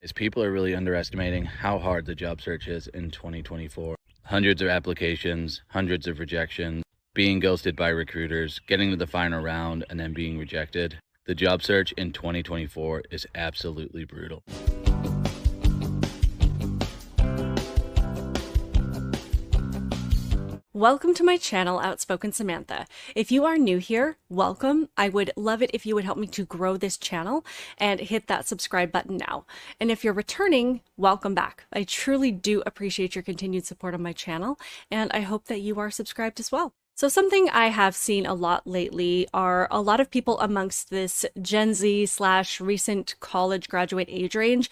Is people are really underestimating how hard the job search is in 2024. Hundreds of applications, hundreds of rejections, being ghosted by recruiters, getting to the final round and then being rejected. The job search in 2024 is absolutely brutal. Welcome to my channel, Outspoken Samantha. If you are new here, welcome. I would love it if you would help me to grow this channel and hit that subscribe button now. And if you're returning, welcome back. I truly do appreciate your continued support on my channel, and I hope that you are subscribed as well. So something I have seen a lot lately are a lot of people amongst this Gen Z / recent college graduate age range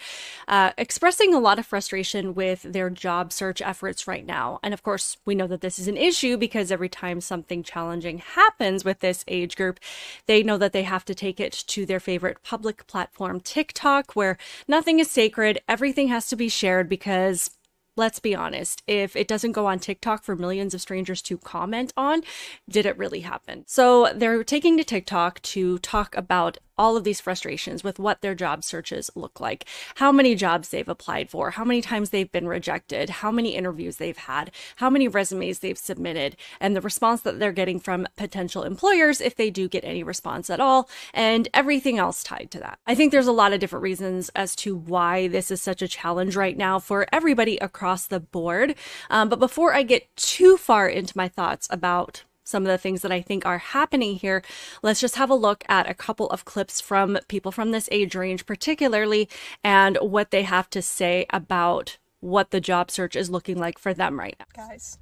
expressing a lot of frustration with their job search efforts right now. And of course, we know that this is an issue because every time something challenging happens with this age group, they know that they have to take it to their favorite public platform, TikTok, where nothing is sacred, everything has to be shared because let's be honest, if it doesn't go on TikTok for millions of strangers to comment on, did it really happen? So they're taking to TikTok to talk about all of these frustrations with what their job searches look like, how many jobs they've applied for, how many times they've been rejected, how many interviews they've had, how many resumes they've submitted, and the response that they're getting from potential employers if they do get any response at all, and everything else tied to that. I think there's a lot of different reasons as to why this is such a challenge right now for everybody across the board. But before I get too far into my thoughts about some of the things that I think are happening here, let's just have a look at a couple of clips from people from this age range particularly and what they have to say about what the job search is looking like for them right now. Guys,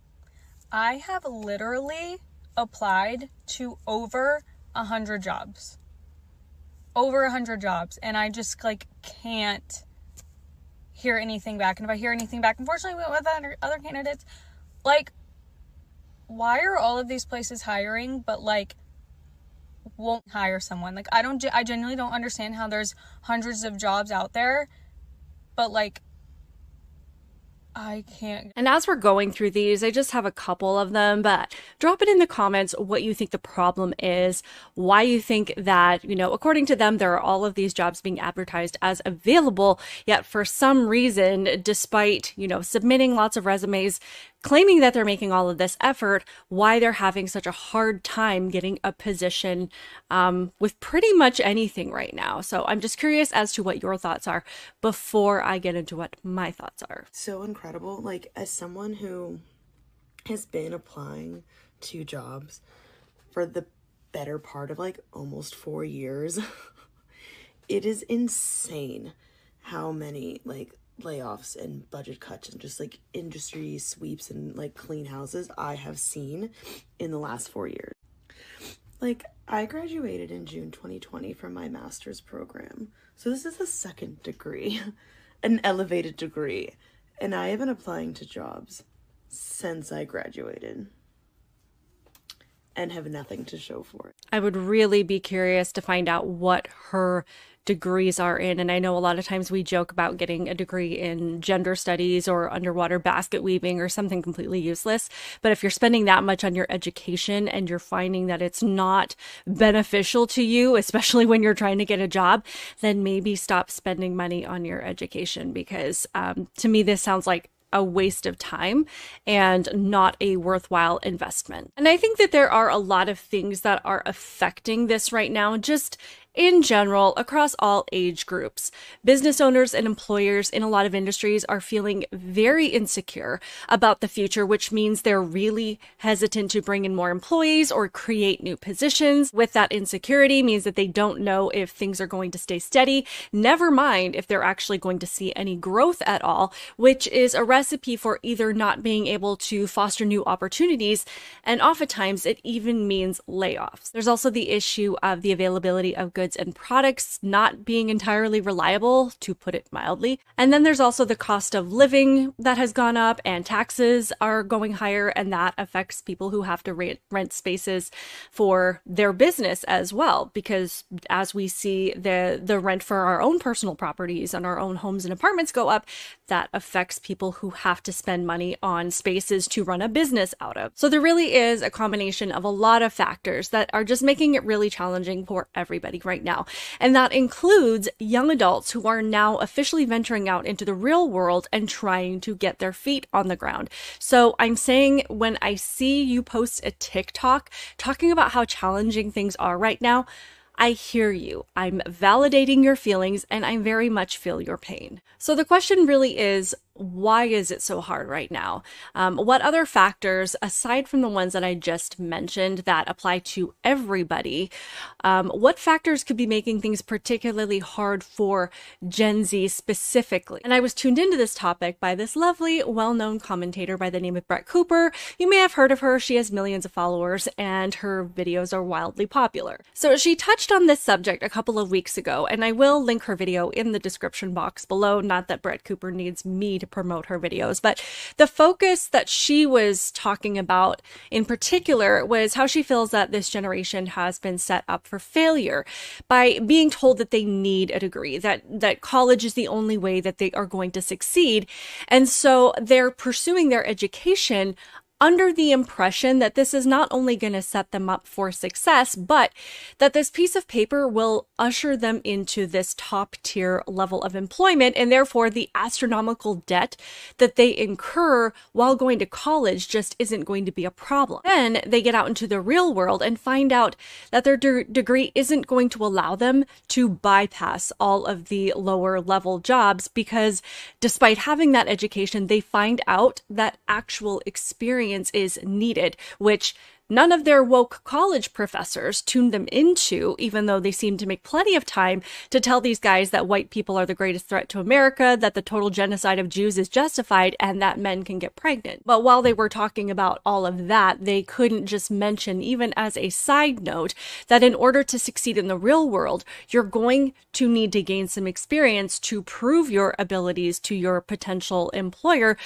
I have literally applied to over 100 jobs. Over 100 jobs. And I just can't hear anything back. And if I hear anything back, unfortunately with other candidates, why are all of these places hiring but won't hire someone? I genuinely don't understand how there's hundreds of jobs out there, but I can't. And as we're going through these, I just have a couple of them, but drop it in the comments what you think the problem is, why you think that, according to them, there are all of these jobs being advertised as available, yet for some reason, despite, submitting lots of resumes, claiming that they're making all of this effort, why they're having such a hard time getting a position with pretty much anything right now. So I'm just curious as to what your thoughts are before I get into what my thoughts are. So incredible. As someone who has been applying to jobs for the better part of almost 4 years, it is insane how many layoffs and budget cuts and just industry sweeps and clean houses I have seen in the last 4 years. I graduated in June 2020 from my master's program. So this is a second degree, an elevated degree. And I have been applying to jobs since I graduated and have nothing to show for it. I would really be curious to find out what her degrees are in. And I know a lot of times we joke about getting a degree in gender studies or underwater basket weaving or something completely useless. But if you're spending that much on your education and you're finding that it's not beneficial to you, especially when you're trying to get a job, then maybe stop spending money on your education, because to me, this sounds like a waste of time and not a worthwhile investment. And I think that there are a lot of things that are affecting this right now, just in general, across all age groups. Business owners and employers in a lot of industries are feeling very insecure about the future, which means they're really hesitant to bring in more employees or create new positions. With that insecurity means that they don't know if things are going to stay steady, never mind if they're actually going to see any growth at all, which is a recipe for either not being able to foster new opportunities, and oftentimes it even means layoffs. There's also the issue of the availability of goods and products not being entirely reliable, to put it mildly. And then there's also the cost of living that has gone up, and taxes are going higher, and that affects people who have to rent spaces for their business as well, because as we see the rent for our own personal properties and our own homes and apartments go up, that affects people who have to spend money on spaces to run a business out of. So there really is a combination of a lot of factors that are just making it really challenging for everybody right right now. And that includes young adults who are now officially venturing out into the real world and trying to get their feet on the ground. So I'm saying, when I see you post a TikTok talking about how challenging things are right now, I hear you. I'm validating your feelings, and I very much feel your pain. So the question really is, why is it so hard right now? What other factors, aside from the ones that I just mentioned that apply to everybody, what factors could be making things particularly hard for Gen Z specifically? And I was tuned into this topic by this lovely, well-known commentator by the name of Brett Cooper. You may have heard of her. She has millions of followers, and her videos are wildly popular. So she touched on this subject a couple of weeks ago, and I will link her video in the description box below. Not that Brett Cooper needs me to promote her videos, but the focus that she was talking about in particular was how she feels that this generation has been set up for failure by being told that they need a degree, that college is the only way that they are going to succeed. And so they're pursuing their education under the impression that this is not only going to set them up for success, but that this piece of paper will usher them into this top tier level of employment, and therefore the astronomical debt that they incur while going to college just isn't going to be a problem. Then they get out into the real world and find out that their degree isn't going to allow them to bypass all of the lower level jobs, because despite having that education, they find out that actual experience is needed, which none of their woke college professors tuned them into, even though they seem to make plenty of time to tell these guys that white people are the greatest threat to America, that the total genocide of Jews is justified, and that men can get pregnant. But while they were talking about all of that, they couldn't just mention, even as a side note, that in order to succeed in the real world, you're going to need to gain some experience to prove your abilities to your potential employer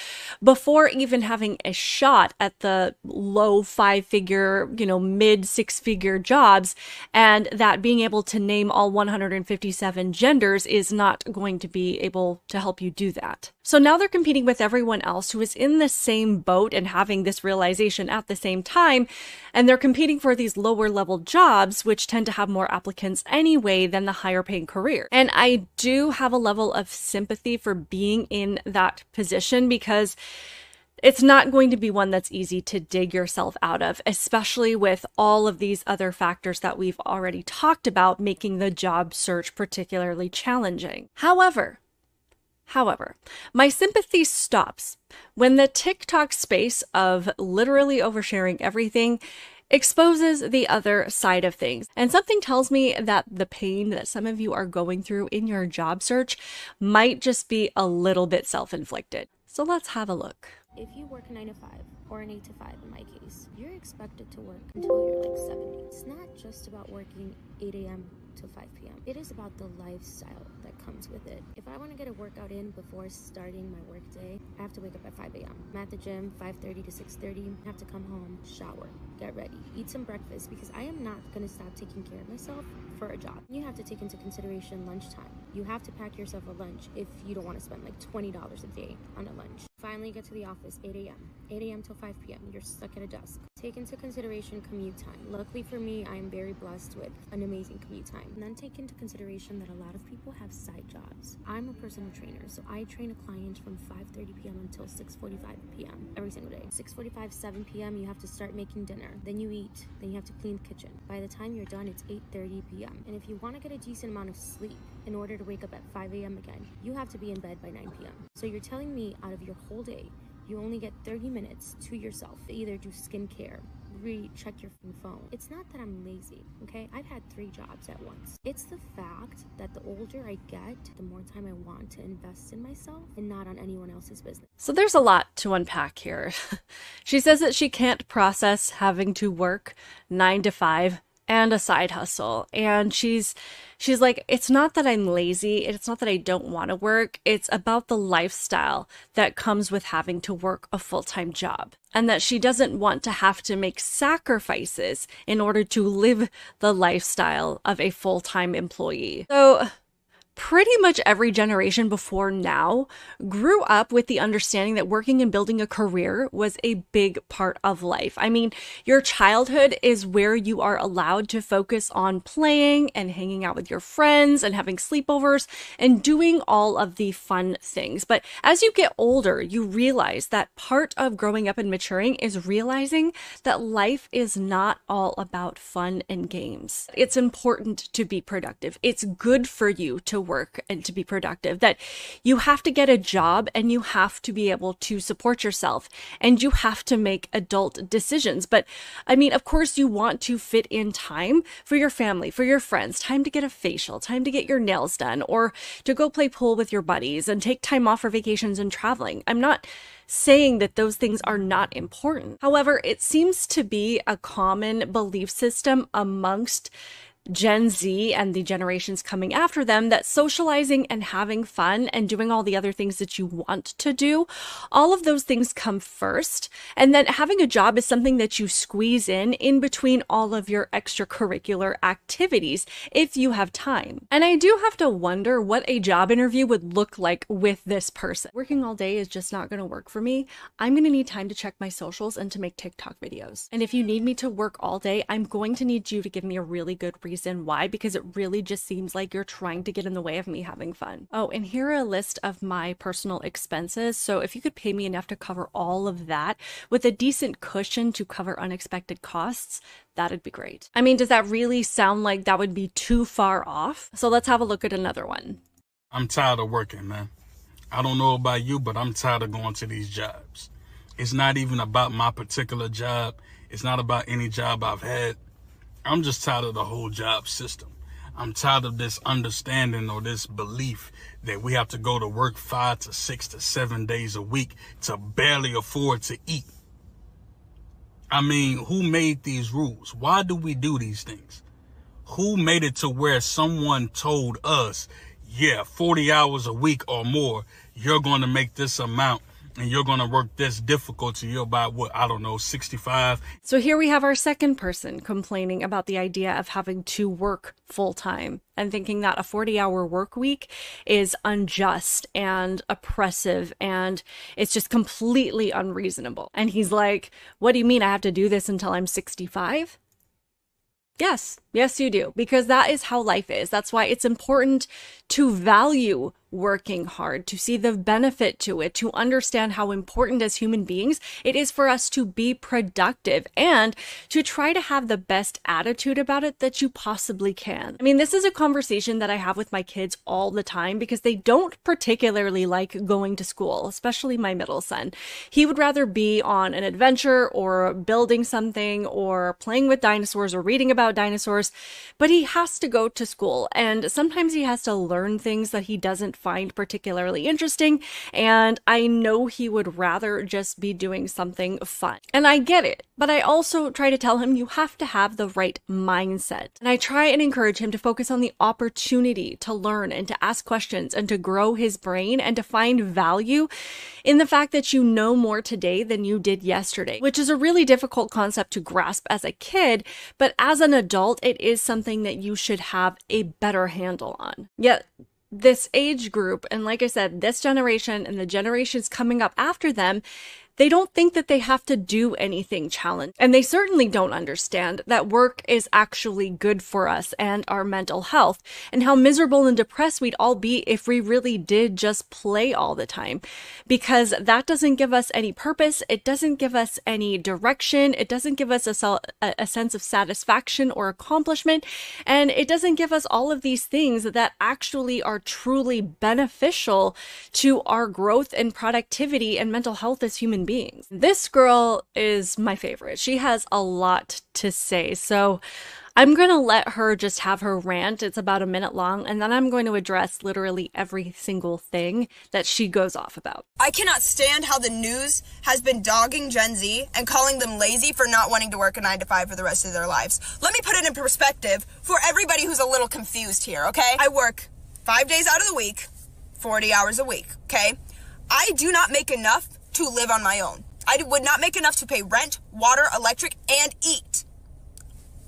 before even having a shot at the low five-figure, mid six-figure jobs, and that being able to name all 157 genders is not going to be able to help you do that. So now they're competing with everyone else who is in the same boat and having this realization at the same time, and they're competing for these lower level jobs, which tend to have more applicants anyway than the higher paying career. And I do have a level of sympathy for being in that position, because it's not going to be one that's easy to dig yourself out of, especially with all of these other factors that we've already talked about making the job search particularly challenging. However, my sympathy stops when the TikTok space of literally oversharing everything exposes the other side of things. And something tells me that the pain that some of you are going through in your job search might just be a little bit self-inflicted. So let's have a look. If you work a 9 to 5 or an 8 to 5 in my case, you're expected to work until you're like 70. It's not just about working 8 a.m. to 5 p.m. It is about the lifestyle that comes with it. If I want to get a workout in before starting my work day, I have to wake up at 5 a.m. I'm at the gym 5:30 to 6:30. I have to come home, shower, get ready, eat some breakfast, because I am not going to stop taking care of myself for a job. You have to take into consideration lunchtime. You have to pack yourself a lunch if you don't want to spend like $20 a day on a lunch. Finally get to the office 8 a.m. 8 a.m. till 5 p.m. You're stuck at a desk. Take into consideration commute time. Luckily for me, I am very blessed with an amazing commute time. And then take into consideration that a lot of people have side jobs. I'm a personal trainer, so I train a client from 5:30 p.m. until 6:45 p.m. every single day. 6:45, 7 p.m. you have to start making dinner. Then you eat. Then you have to clean the kitchen. By the time you're done, it's 8:30 p.m. And if you want to get a decent amount of sleep in order to wake up at 5 a.m. again, you have to be in bed by 9 p.m. So you're telling me out of your whole day, you only get 30 minutes to yourself to either do skincare, check your phone. It's not that I'm lazy, okay? I've had 3 jobs at once. It's the fact that the older I get, the more time I want to invest in myself and not on anyone else's business. So there's a lot to unpack here. She says that she can't process having to work 9 to 5 and a side hustle. And she's like, it's not that I'm lazy. It's not that I don't want to work. It's about the lifestyle that comes with having to work a full-time job, and that she doesn't want to have to make sacrifices in order to live the lifestyle of a full-time employee. So pretty much every generation before now grew up with the understanding that working and building a career was a big part of life. I mean, your childhood is where you are allowed to focus on playing and hanging out with your friends and having sleepovers and doing all of the fun things. But as you get older, you realize that part of growing up and maturing is realizing that life is not all about fun and games. It's important to be productive. It's good for you to work and to be productive, that you have to get a job and you have to be able to support yourself and you have to make adult decisions. But I mean, of course, you want to fit in time for your family, for your friends, time to get a facial, time to get your nails done, or to go play pool with your buddies and take time off for vacations and traveling. I'm not saying that those things are not important. However, it seems to be a common belief system amongst Gen Z and the generations coming after them that socializing and having fun and doing all the other things that you want to do, all of those things come first. And then having a job is something that you squeeze in between all of your extracurricular activities if you have time. And I do have to wonder what a job interview would look like with this person. Working all day is just not going to work for me. I'm going to need time to check my socials and to make TikTok videos. And if you need me to work all day, I'm going to need you to give me a really good reason why, because it really just seems like you're trying to get in the way of me having fun. Oh, and here are a list of my personal expenses. So if you could pay me enough to cover all of that with a decent cushion to cover unexpected costs, that'd be great. I mean, does that really sound like that would be too far off? So let's have a look at another one. I'm tired of working, man. I don't know about you, but I'm tired of going to these jobs. It's not even about my particular job. It's not about any job I've had. I'm just tired of the whole job system. I'm tired of this understanding or this belief that we have to go to work 5 to 6 to 7 days a week to barely afford to eat. I mean, who made these rules? Why do we do these things? Who made it to where someone told us, yeah, 40 hours a week or more, you're going to make this amount and you're going to work this difficulty. You're about, what, I don't know, 65. So here we have our second person complaining about the idea of having to work full time and thinking that a 40-hour work week is unjust and oppressive and it's just completely unreasonable. And he's like, what do you mean I have to do this until I'm 65? Yes, you do, because that is how life is. That's why it's important to value working hard, to see the benefit to it, to understand how important as human beings it is for us to be productive and to try to have the best attitude about it that you possibly can. I mean, this is a conversation that I have with my kids all the time because they don't particularly like going to school, especially my middle son. He would rather be on an adventure or building something or playing with dinosaurs or reading about dinosaurs, but he has to go to school and sometimes he has to learn things that he doesn't find particularly interesting, and I know he would rather just be doing something fun. And I get it, but I also try to tell him you have to have the right mindset. And I try and encourage him to focus on the opportunity to learn and to ask questions and to grow his brain and to find value in the fact that you know more today than you did yesterday, which is a really difficult concept to grasp as a kid, but as an adult, it is something that you should have a better handle on. Yet, this age group, and like I said, this generation and the generations coming up after them, they don't think that they have to do anything challenging. And they certainly don't understand that work is actually good for us and our mental health, and how miserable and depressed we'd all be if we really did just play all the time. Because that doesn't give us any purpose, it doesn't give us any direction, it doesn't give us a sense of satisfaction or accomplishment, and it doesn't give us all of these things that actually are truly beneficial to our growth and productivity and mental health as human beings. This girl is my favorite. She has a lot to say, so I'm going to let her just have her rant. It's about a minute long, and then I'm going to address literally every single thing that she goes off about. I cannot stand how the news has been dogging Gen Z and calling them lazy for not wanting to work a 9-to-5 for the rest of their lives. Let me put it in perspective for everybody who's a little confused here, okay? I work 5 days out of the week, 40 hours a week, okay? I do not make enough to live on my own. I would not make enough to pay rent, water, electric, and eat.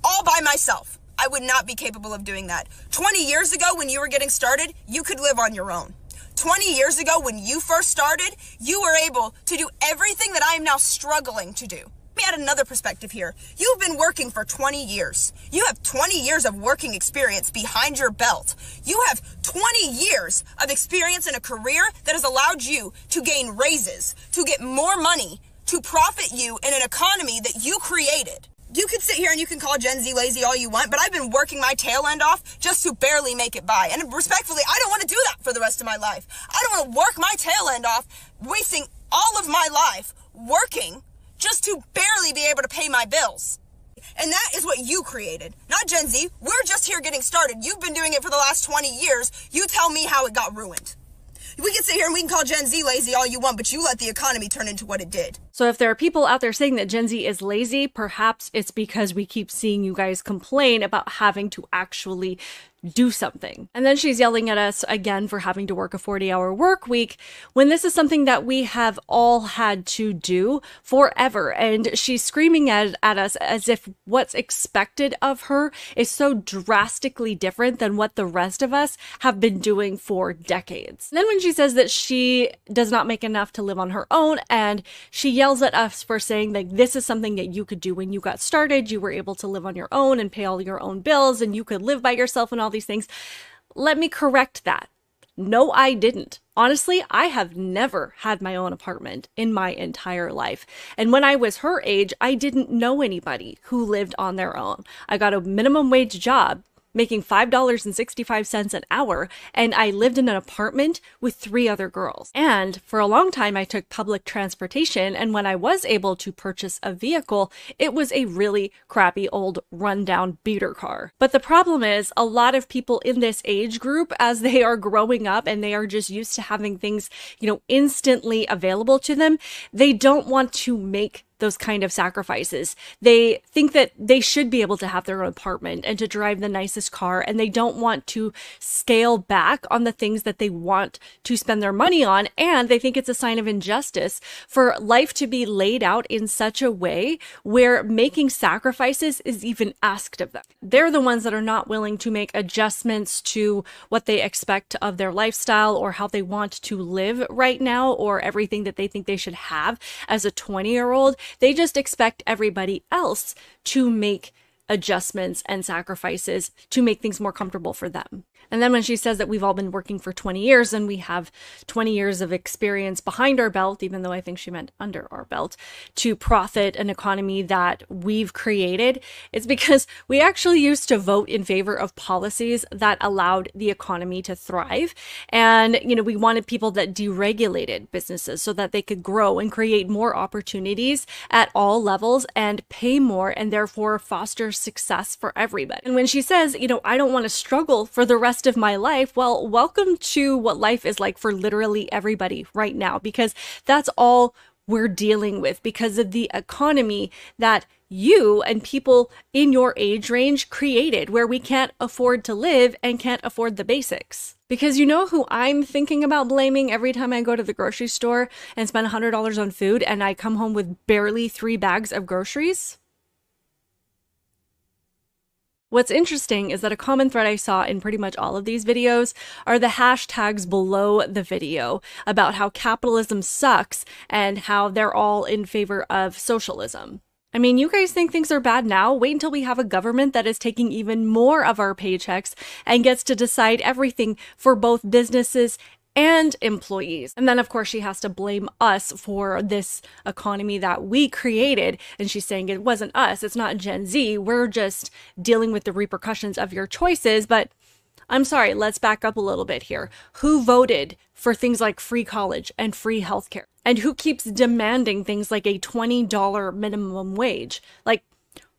All by myself. I would not be capable of doing that. 20 years ago when you were getting started, you could live on your own. 20 years ago when you first started, you were able to do everything that I am now struggling to do. Let me add another perspective here. You've been working for 20 years. You have 20 years of working experience behind your belt. You have 20 years of experience in a career that has allowed you to gain raises, to get more money, to profit you in an economy that you created. You could sit here and you can call Gen Z lazy all you want, but I've been working my tail end off just to barely make it by. And respectfully, I don't want to do that for the rest of my life. I don't want to work my tail end off, wasting all of my life working just to barely be able to pay my bills. And that is what you created, not Gen Z. We're just here getting started. You've been doing it for the last 20 years. You tell me how it got ruined. We can sit here and we can call Gen Z lazy all you want, but you let the economy turn into what it did. So if there are people out there saying that Gen Z is lazy, perhaps it's because we keep seeing you guys complain about having to actually do something. And then she's yelling at us again for having to work a 40-hour work week when this is something that we have all had to do forever. And she's screaming at us as if what's expected of her is so drastically different than what the rest of us have been doing for decades. And then when she says that she does not make enough to live on her own, and she yells at us for saying that this is something that you could do when you got started, you were able to live on your own and pay all your own bills, and you could live by yourself and all these things. Let me correct that. No, I didn't. Honestly, I have never had my own apartment in my entire life. And when I was her age, I didn't know anybody who lived on their own. I got a minimum wage job making $5.65 an hour, and I lived in an apartment with 3 other girls. And for a long time, I took public transportation, and when I was able to purchase a vehicle, it was a really crappy old rundown beater car. But the problem is, a lot of people in this age group, as they are growing up and they are just used to having things, instantly available to them, they don't want to make those kind of sacrifices. They think that they should be able to have their own apartment and to drive the nicest car, and they don't want to scale back on the things that they want to spend their money on, and they think it's a sign of injustice for life to be laid out in such a way where making sacrifices is even asked of them. They're the ones that are not willing to make adjustments to what they expect of their lifestyle or how they want to live right now, or everything that they think they should have as a 20-year-old. They just expect everybody else to make adjustments and sacrifices to make things more comfortable for them. And then when she says that we've all been working for 20 years and we have 20 years of experience behind our belt, even though I think she meant under our belt, to profit an economy that we've created, it's because we actually used to vote in favor of policies that allowed the economy to thrive. And, we wanted people that deregulated businesses so that they could grow and create more opportunities at all levels and pay more, and therefore foster success for everybody. And when she says, I don't want to struggle for the rest of my life, well, welcome to what life is like for literally everybody right now, because that's all we're dealing with because of the economy that you and people in your age range created, where we can't afford to live and can't afford the basics. Because you know who I'm thinking about blaming every time I go to the grocery store and spend $100 on food and I come home with barely 3 bags of groceries? What's interesting is that a common thread I saw in pretty much all of these videos are the hashtags below the video about how capitalism sucks and how they're all in favor of socialism. I mean, you guys think things are bad now? Wait until we have a government that is taking even more of our paychecks and gets to decide everything for both businesses and employees. And then, of course, she has to blame us for this economy that we created. And she's saying it wasn't us. It's not Gen Z. We're just dealing with the repercussions of your choices. But I'm sorry, let's back up a little bit here. Who voted for things like free college and free healthcare? And who keeps demanding things like a $20 minimum wage? Like,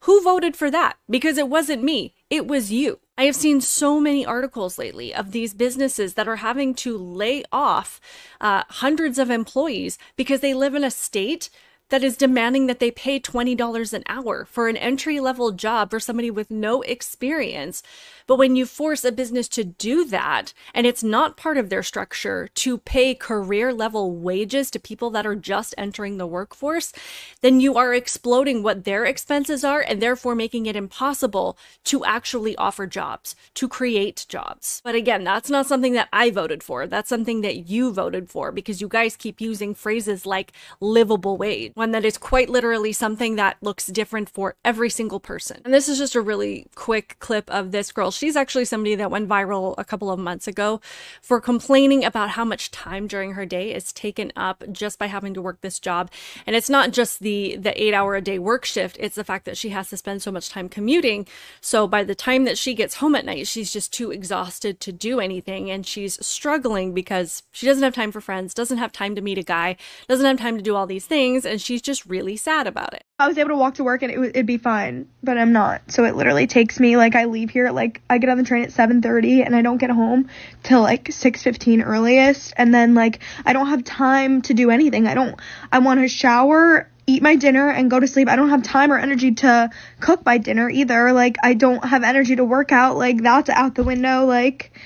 who voted for that? Because it wasn't me. It was you. I have seen so many articles lately of these businesses that are having to lay off hundreds of employees because they live in a state that is demanding that they pay $20 an hour for an entry-level job for somebody with no experience. But when you force a business to do that, and it's not part of their structure to pay career-level wages to people that are just entering the workforce, then you are exploding what their expenses are and therefore making it impossible to actually offer jobs, to create jobs. But again, that's not something that I voted for. That's something that you voted for because you guys keep using phrases like livable wage, one that is quite literally something that looks different for every single person. And this is just a really quick clip of this girl. She's actually somebody that went viral a couple of months ago for complaining about how much time during her day is taken up just by having to work this job. And it's not just the 8-hour-a-day work shift, it's the fact that she has to spend so much time commuting. So by the time that she gets home at night, she's just too exhausted to do anything, and she's struggling because she doesn't have time for friends, doesn't have time to meet a guy, doesn't have time to do all these things, and she's just really sad about it. I was able to walk to work and it'd be fine, but I'm not. So it literally takes me, like, I leave here, like, I get on the train at 7:30 and I don't get home till like 6:15 earliest, and then, like, I don't have time to do anything. I want to shower, eat my dinner, and go to sleep. I don't have time or energy to cook my dinner either. Like, I don't have energy to work out. Like, that's out the window. Like,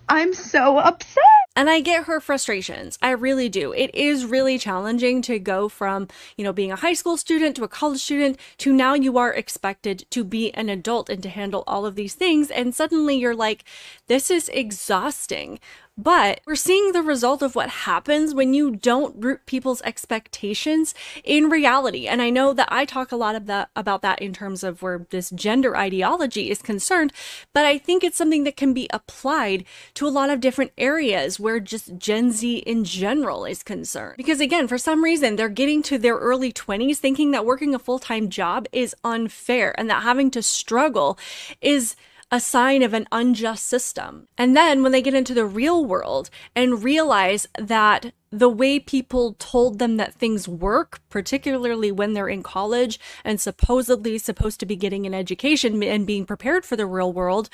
I'm so upset. And I get her frustrations. I really do. It is really challenging to go from, being a high school student to a college student to now you are expected to be an adult and to handle all of these things. And suddenly you're like, this is exhausting. But we're seeing the result of what happens when you don't root people's expectations in reality. And I know that I talk a lot about that in terms of where this gender ideology is concerned, but I think it's something that can be applied to a lot of different areas where just Gen Z in general is concerned. Because again, for some reason, they're getting to their early 20s thinking that working a full-time job is unfair and that having to struggle is a sign of an unjust system. And then when they get into the real world and realize that the way people told them that things work, particularly when they're in college and supposedly supposed to be getting an education and being prepared for the real world,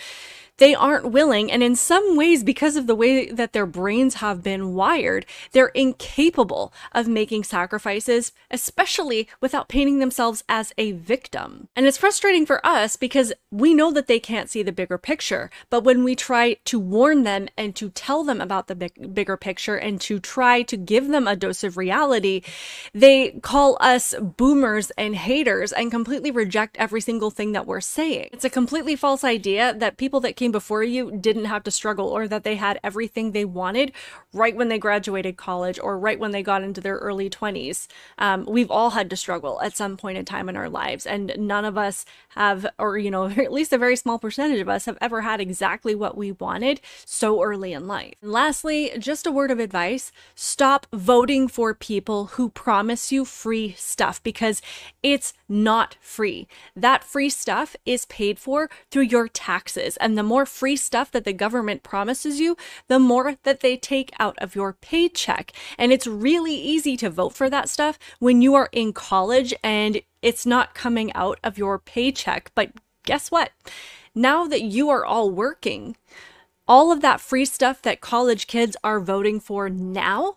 they aren't willing. And in some ways, because of the way that their brains have been wired, they're incapable of making sacrifices, especially without painting themselves as a victim. And it's frustrating for us because we know that they can't see the bigger picture. But when we try to warn them and to tell them about the bigger picture and to try to give them a dose of reality, they call us boomers and haters and completely reject every single thing that we're saying. It's a completely false idea that people that came before you didn't have to struggle or that they had everything they wanted right when they graduated college or right when they got into their early 20s. We've all had to struggle at some point in time in our lives, and none of us have, or at least a very small percentage of us have ever had exactly what we wanted so early in life. And lastly, just a word of advice: stop voting for people who promise you free stuff, because it's not free. That free stuff is paid for through your taxes, and the more free stuff that the government promises you, the more that they take out of your paycheck. And it's really easy to vote for that stuff when you are in college and it's not coming out of your paycheck. But guess what? Now that you are all working, all of that free stuff that college kids are voting for now,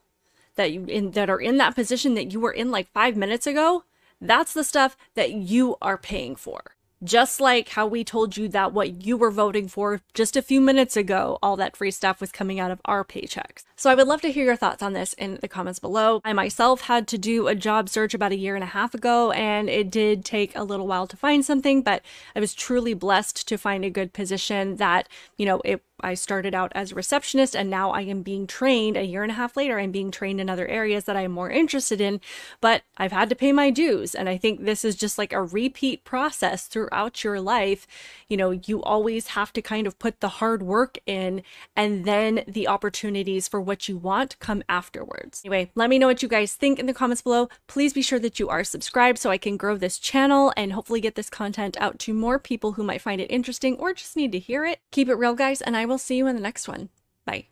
that are in that position that you were in like 5 minutes ago, that's the stuff that you are paying for. Just like how we told you that what you were voting for just a few minutes ago, all that free stuff was coming out of our paychecks. So I would love to hear your thoughts on this in the comments below. I myself had to do a job search about 1.5 years ago, and it did take a little while to find something, but I was truly blessed to find a good position that, I started out as a receptionist, and now I am being trained 1.5 years later. I'm being trained in other areas that I'm more interested in, but I've had to pay my dues. And I think this is just like a repeat process throughout your life. You always have to kind of put the hard work in, and then the opportunities for what you want come afterwards. Anyway, let me know what you guys think in the comments below. Please be sure that you are subscribed so I can grow this channel and hopefully get this content out to more people who might find it interesting or just need to hear it. Keep it real, guys, and I will see you in the next one. Bye.